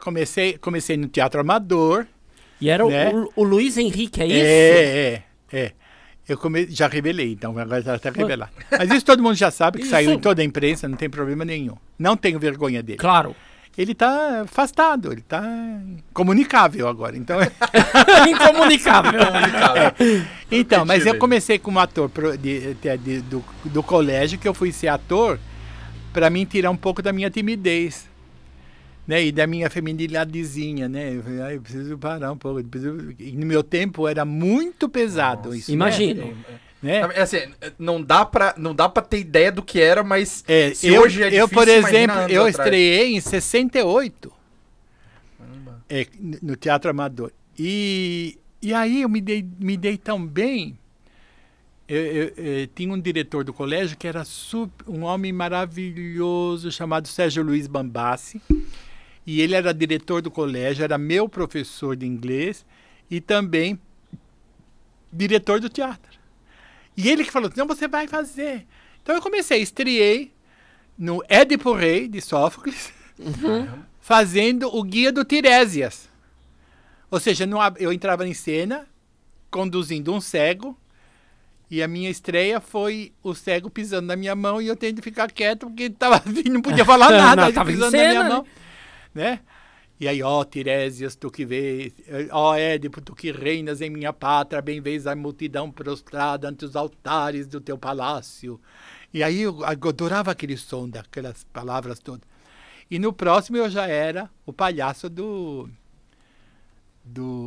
comecei no Teatro Amador. E era né? o Luiz Henrique, é isso? É. Já revelei, então agora já está revelado. Mas isso todo mundo já sabe, que saiu em toda a imprensa, não tem problema nenhum. Não tenho vergonha dele. Claro. Ele está afastado, ele está incomunicável agora. Então, Incomunicável. Então, mas eu comecei como ator do colégio, que eu fui ser ator para mim tirar um pouco da minha timidez, né? E da minha feminilidadezinha, né? Eu falei, eu preciso parar um pouco. E no meu tempo era muito pesado isso. Imagino. Né? Assim, não dá pra ter ideia do que era, mas hoje é difícil, por exemplo, eu estreiei em 68 no Teatro Amador. E aí eu me dei tão bem. Eu tinha um diretor do colégio que era um homem maravilhoso chamado Sérgio Luiz Bambassi. E ele era diretor do colégio, era meu professor de inglês e também diretor do teatro. E ele que falou, não, você vai fazer. Então eu estreiei no Édipo Rei, de Sófocles, fazendo o Guia do Tiresias. Ou seja, eu entrava em cena, conduzindo um cego, e a minha estreia foi o cego pisando na minha mão e eu tendo de ficar quieto, porque não podia falar nada, não, tava pisando em cena, na minha mão. Né? E aí, Tiresias, tu que vês, Édipo, tu que reinas em minha pátria, bem vês a multidão prostrada ante os altares do teu palácio. E aí eu adorava aquele som daquelas palavras todas. E no próximo eu já era o palhaço do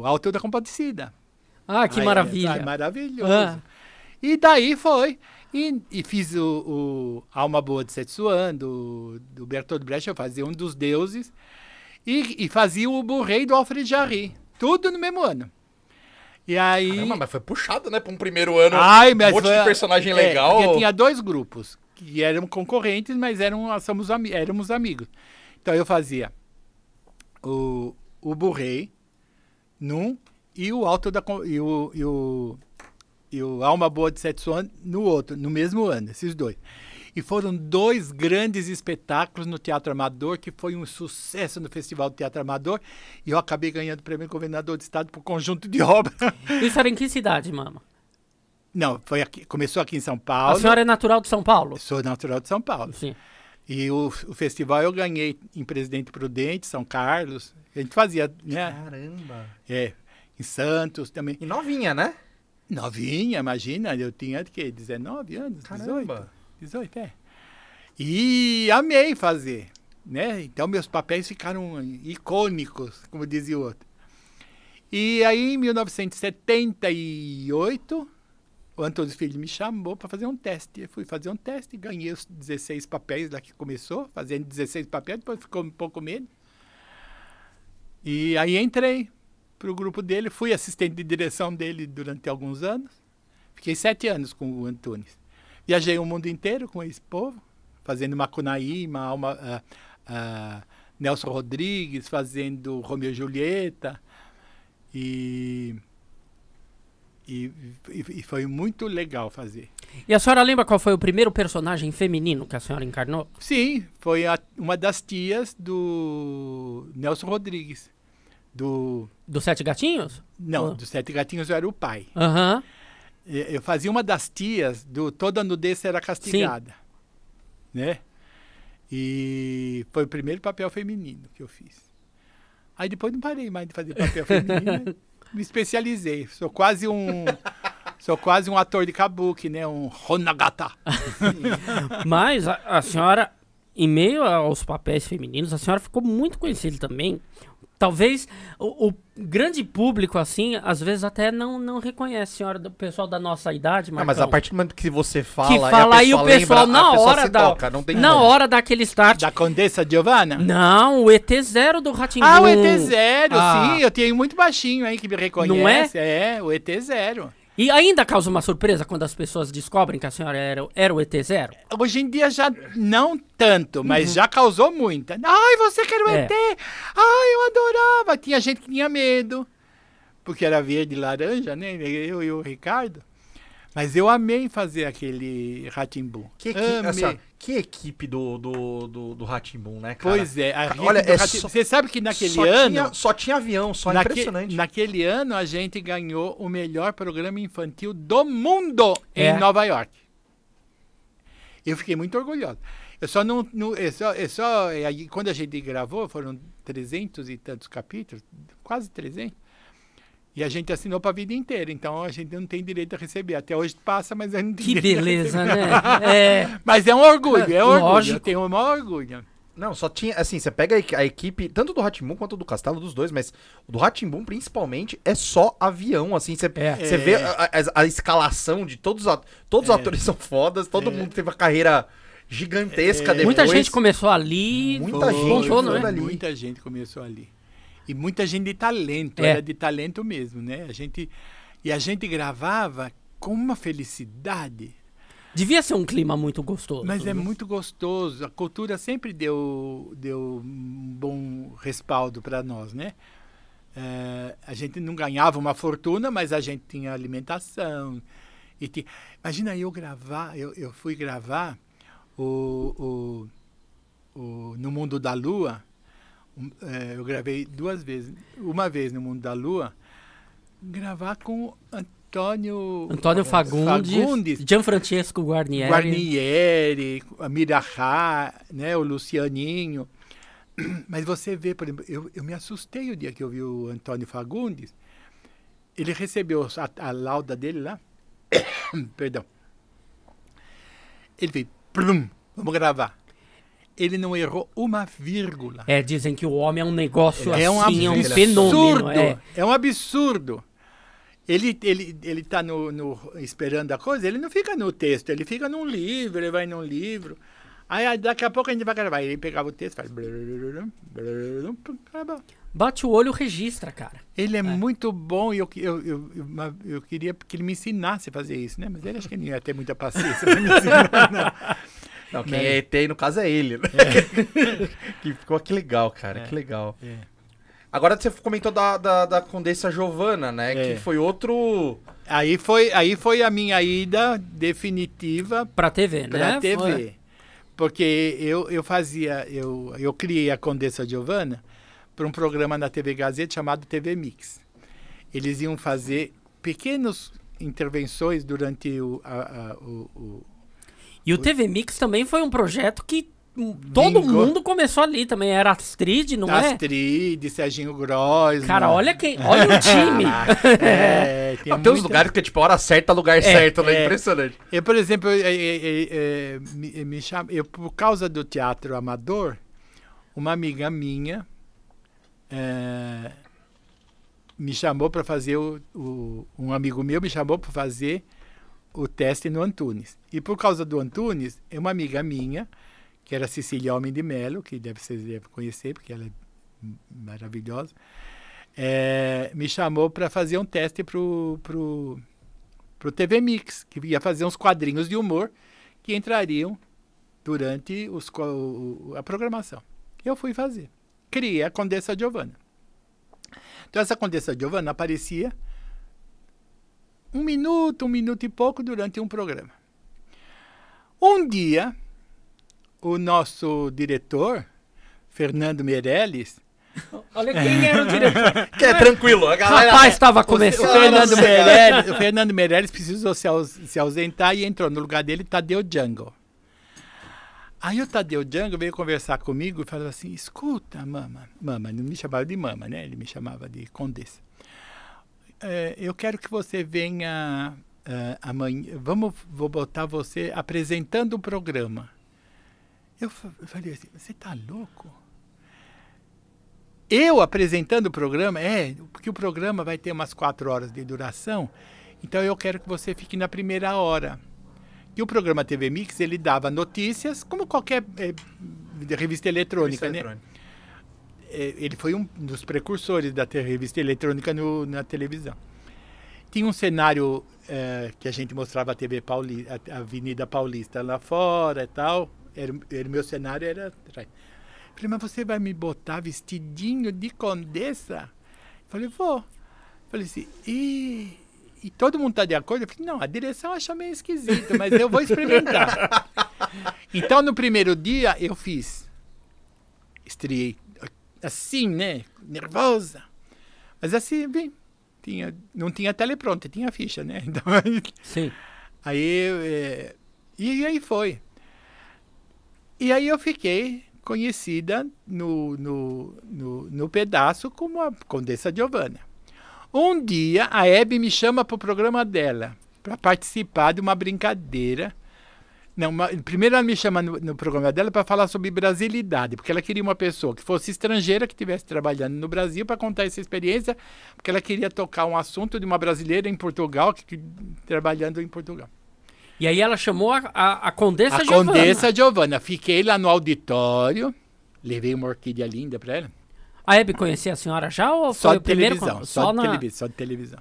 Alto da Compadecida. Ah, que maravilha. Maravilhoso. E daí foi. E fiz o Alma Boa de Setsuan, do Bertolt Brecht, eu fazia um dos deuses. E fazia o Burrei do Alfred Jarry. Tudo no mesmo ano. E aí... Caramba, mas foi puxado, né? Para um primeiro ano, mas um monte de personagem legal. Porque tinha dois grupos, que eram concorrentes, mas éramos amigos. Então eu fazia o Burrei num, e o Alto da... E o Alma Boa de Setsuan no outro, no mesmo ano, esses dois. E foram dois grandes espetáculos no Teatro Amador, que foi um sucesso no Festival do Teatro Amador, e eu acabei ganhando o prêmio governador do estado por conjunto de obra. Isso era em que cidade, mama? Não, começou aqui em São Paulo. A senhora é natural de São Paulo? Sou natural de São Paulo. Sim. E o festival eu ganhei em Presidente Prudente, São Carlos. A gente fazia, né? Caramba! Em Santos também. E novinha, né? Novinha, imagina, eu tinha, 19 anos, Caramba. 18, E amei fazer, né? Então meus papéis ficaram icônicos, como dizia o outro. E aí em 1978, o Antônio Filho me chamou para fazer um teste. Eu fui fazer um teste, ganhei os 16 papéis lá que começou, fazendo 16 papéis, depois ficou um pouco menos. E aí entrei para o grupo dele, fui assistente de direção dele durante alguns anos. Fiquei 7 anos com o Antunes. Viajei o mundo inteiro com esse povo, fazendo Macunaíma, Nelson Rodrigues, fazendo Romeu e Julieta. E foi muito legal fazer. E a senhora lembra qual foi o primeiro personagem feminino que a senhora encarnou? Sim, foi uma das tias do Nelson Rodrigues. Dos Sete Gatinhos? Não, dos Sete Gatinhos eu era o pai. Aham. Eu fazia uma das tias do Toda Nudez Será Castigada. Sim. Né? E foi o primeiro papel feminino que eu fiz. Aí depois não parei mais de fazer papel feminino. Me especializei. Sou quase um ator de kabuki, né? Um Honagata. Mas a senhora, em meio aos papéis femininos, a senhora ficou muito conhecida também. Talvez o grande público, assim, às vezes até não reconhece a senhora, do pessoal da nossa idade, Marcão. Mas a partir do momento que você fala, que fala aí o pessoal lembra, na pessoa hora toca, daquele start. Da Condessa Giovanna? Não, o ET0 do Ratinho. Ah, o ET0, sim, eu tenho muito baixinho aí que me reconhece. Não é? É, o ET0. E ainda causa uma surpresa quando as pessoas descobrem que a senhora era o ET0? Hoje em dia já não tanto, mas já causou muita. Ai, você que era o ET! Ai, eu adorava! Tinha gente que tinha medo, porque era verde e laranja, né? Eu e o Ricardo. Mas eu amei fazer aquele Rá-Tim-Bum. Que equipe do Rá-Tim-Bum, né, cara? Pois é. Olha, você sabe que naquele ano... Só tinha avião, impressionante. Naquele ano, a gente ganhou o melhor programa infantil do mundo É. em Nova York. Eu fiquei muito orgulhoso. Quando a gente gravou, foram 300 e tantos capítulos, quase 300. E a gente assinou para a vida inteira, então a gente não tem direito a receber. Até hoje passa, mas a gente não tem Que direito beleza, a né? receber. Mas é um orgulho, é um orgulho. Lógico. Eu tenho o maior orgulho. Não, só tinha, assim, você pega a equipe, tanto do Rá-Tim-Bum quanto do Castelo, dos dois, mas o do Rá-Tim-Bum, principalmente, é só avião, assim, você vê a escalação de todos os atores são fodas, todo mundo teve uma carreira gigantesca depois. Muita gente começou ali. Muita gente contou, não é? ali. Muita gente começou ali. E muita gente de talento, É. era de talento mesmo, né? A gente gravava com uma felicidade. Devia ser um clima muito gostoso. Mas é né? muito gostoso. A cultura sempre deu um bom respaldo para nós, né? A gente não ganhava uma fortuna, mas a gente tinha alimentação. Imagina eu fui gravar No Mundo da Lua. Eu gravei 2 vezes. Uma vez no Mundo da Lua, gravar com Antônio Fagundes, Gianfrancesco Guarnieri, a Mirahá, né, o Lucianinho. Mas você vê, por exemplo, eu me assustei o dia que eu vi o Antônio Fagundes. Ele recebeu a lauda dele lá. Perdão. Ele veio, plum, vamos gravar. Ele não errou uma vírgula. Dizem que o homem é um negócio É um assim, é um absurdo. fenômeno. É um absurdo. Ele tá esperando a coisa, ele não fica no texto, ele fica num livro, ele vai num livro. Aí daqui a pouco a gente vai gravar. Ele pegava o texto, faz... Bate o olho, registra, cara. Ele é muito bom e eu queria que ele me ensinasse a fazer isso, né? Mas ele acho que não ia ter muita paciência pra me ensinar, não. Não, quem é ET, no caso, é ele, né? Que ficou que legal, cara, que legal. Agora você comentou da Condessa Giovanna, né? Que foi outro... Aí foi a minha ida definitiva Pra TV, né? pra TV. Foi. Porque eu criei a Condessa Giovanna para um programa na TV Gazeta chamado TV Mix. Eles iam fazer pequenas intervenções durante E o TV Mix também foi um projeto que todo mundo começou ali também. Era Astrid, não é? Astrid, Serginho Grossman. Cara, olha o time. Tem uns lugares que, tipo, a hora certa, lugar certo, né? Impressionante. Eu, por exemplo, por causa do teatro amador, uma amiga minha me chamou para fazer um amigo meu me chamou para fazer o teste no Antunes. E por causa do Antunes, uma amiga minha, que era Cecília Homem de Melo, que vocês devem conhecer, porque ela é maravilhosa, me chamou para fazer um teste pro TV Mix, que ia fazer uns quadrinhos de humor que entrariam durante a programação. Eu fui fazer. Criei a Condessa Giovanna. Então essa Condessa Giovanna aparecia 1 minuto e pouco durante um programa. Um dia, o nosso diretor, Fernando Meirelles... Olha quem era o diretor. Que é tranquilo. A galera... Rapaz, estava começando. O Fernando Meirelles precisou se ausentar e entrou no lugar dele Tadeu Django. Aí o Tadeu Django veio conversar comigo e falou assim, escuta, mama, não me chamava de mama, né? Ele me chamava de Condessa. Eu quero que você venha amanhã, vou botar você apresentando o programa. Eu falei assim, você tá louco? Eu apresentando o programa? Porque o programa vai ter umas 4 horas de duração, então eu quero que você fique na primeira hora. E o programa TV Mix, ele dava notícias, como qualquer revista eletrônica, né? Ele foi um dos precursores da revista eletrônica na televisão. Tinha um cenário que a gente mostrava a TV Paulista, a Avenida Paulista lá fora e tal. Meu cenário era atrás. Falei, mas você vai me botar vestidinho de condessa? Falei, vou. Falei assim, e todo mundo está de acordo. Eu falei, não, a direção achou meio esquisito, mas eu vou experimentar. Então, no primeiro dia, eu estreiei assim, né? Nervosa. Mas assim, bem, não tinha teleprompter, tinha ficha, né? Então, Sim. aí, e aí foi. E aí eu fiquei conhecida no pedaço como a Condessa Giovanna. Um dia, a Hebe me chama para o programa dela, para participar de uma brincadeira. Não, primeiro ela me chama no programa dela para falar sobre brasilidade, porque ela queria uma pessoa que fosse estrangeira, que estivesse trabalhando no Brasil, para contar essa experiência, porque ela queria tocar um assunto de uma brasileira em Portugal, trabalhando em Portugal. E aí ela chamou a Condessa Giovanna. A Condessa Giovanna. Fiquei lá no auditório, levei uma orquídea linda para ela. A Hebe conhecia a senhora já ou só foi de o primeiro? Televisão, só de televisão.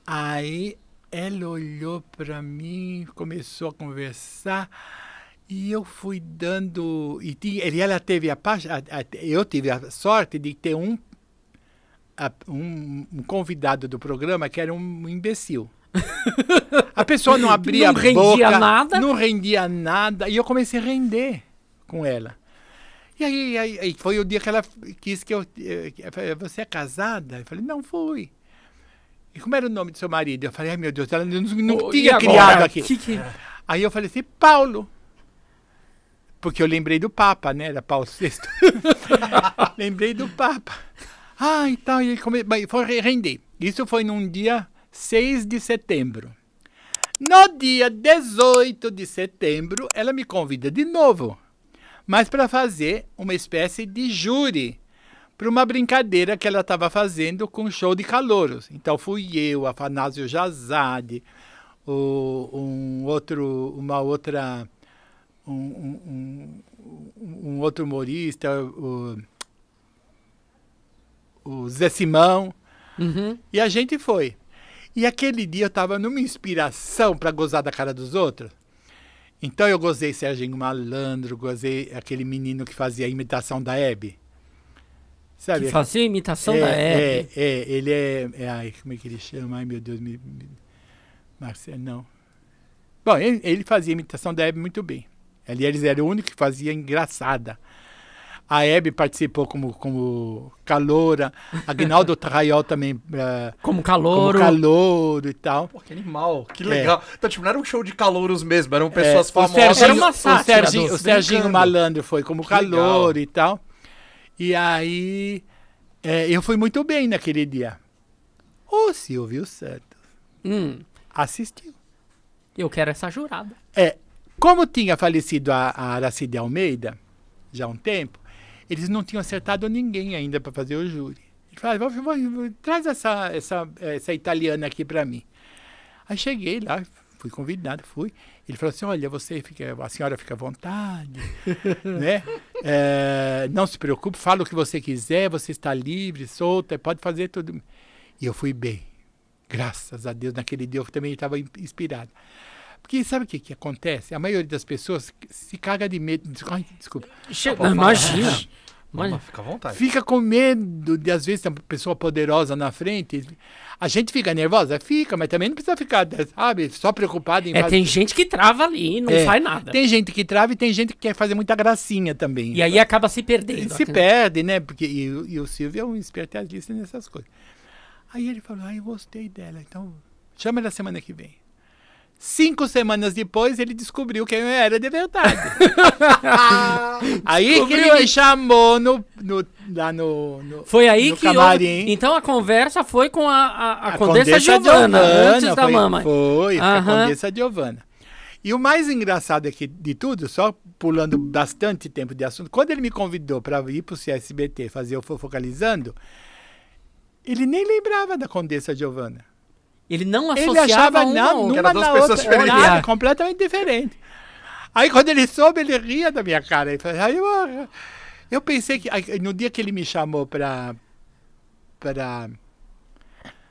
Aí ela olhou para mim, começou a conversar e eu fui dando... E ela teve eu tive a sorte de ter um convidado do programa que era um imbecil. A pessoa não abria a boca. Não rendia nada. Não rendia nada. E eu comecei a render com ela. E aí foi o dia que ela quis que eu você é casada? Eu falei, não fui. E como era o nome do seu marido? Eu falei, ai meu Deus, ela não tinha criado aqui. Aí eu falei assim, Paulo. Porque eu lembrei do Papa, né? Era Paulo VI. Lembrei do Papa. Ah, e tal. E foi render. Isso foi num dia 6 de setembro. No dia 18 de setembro, ela me convida de novo. Mas para fazer uma espécie de júri para uma brincadeira que ela estava fazendo com um show de calouros. Então fui eu, Afanásio Jazade, um outro humorista, o Zé Simão, e a gente foi. E aquele dia eu estava numa inspiração para gozar da cara dos outros. Então eu gozei Serginho Malandro, gozei aquele menino que fazia a imitação da Hebe. Sabe? Que fazia a imitação da Hebe. Ele ai, como é que ele chama? Ai, meu Deus, Marcelo, não. Bom, ele fazia a imitação da Hebe muito bem. Aliás, ele era o único que fazia engraçada. A Hebe participou como caloura. Aguinaldo Tarraiol também. Como calouro. Como calouro e tal. Pô, que animal. Que legal. Então, tipo, não era um show de calouros mesmo, eram pessoas famosas. Era uma sátira. O Serginho Malandro foi como calouro e tal. E aí, eu fui muito bem naquele dia. O Silvio Santos assistiu. Eu quero essa jurada. Como tinha falecido a Aracide Almeida, já há um tempo, eles não tinham acertado ninguém ainda para fazer o júri. Ele falou, traz essa italiana aqui para mim. Aí cheguei lá, fui convidado, fui. Ele falou assim, olha, a senhora fica à vontade, né? Não se preocupe, fala o que você quiser, você está livre, solta, pode fazer tudo. E eu fui bem. Graças a Deus, naquele dia eu também estava inspirado. Porque sabe o que acontece? A maioria das pessoas se caga de medo. Ai, desculpa. Imagina. Fica à vontade. Fica com medo de, às vezes, ter uma pessoa poderosa na frente. A gente fica nervosa? Fica, mas também não precisa ficar, sabe, só preocupado em fazer. Tem gente que trava ali e não faz nada. Tem gente que trava e tem gente que quer fazer muita gracinha também. E aí acaba se perdendo. Se perde, né? Porque, e o Silvio é um especialista nessas coisas. Aí ele falou, eu gostei dela, então chama ela semana que vem. 5 semanas depois, ele descobriu quem eu era de verdade. Aí que ele me chamou lá no foi aí no que camarim. Então a conversa foi com a Condessa Giovanna, antes da mamãe. Foi, a Condessa Giovanna. E o mais engraçado aqui de tudo, só pulando bastante tempo de assunto, quando ele me convidou para ir para o CSBT fazer o Fofocalizando, ele nem lembrava da Condessa Giovanna. Ele não associava ele achava uma duas pessoas diferentes. Completamente diferente. Aí quando ele soube, ele ria da minha cara. Aí eu pensei que no dia que ele me chamou para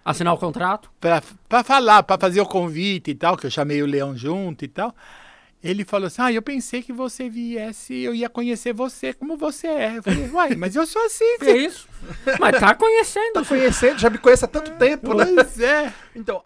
assinar o contrato? Para falar, para fazer o convite e tal, que eu chamei o Leão junto e tal. Ele falou assim, eu pensei que você viesse, eu ia conhecer você como você é. Eu falei, uai, mas eu sou assim. É isso. Mas tá conhecendo. Já me conhece há tanto tempo, né? Pois é. Então...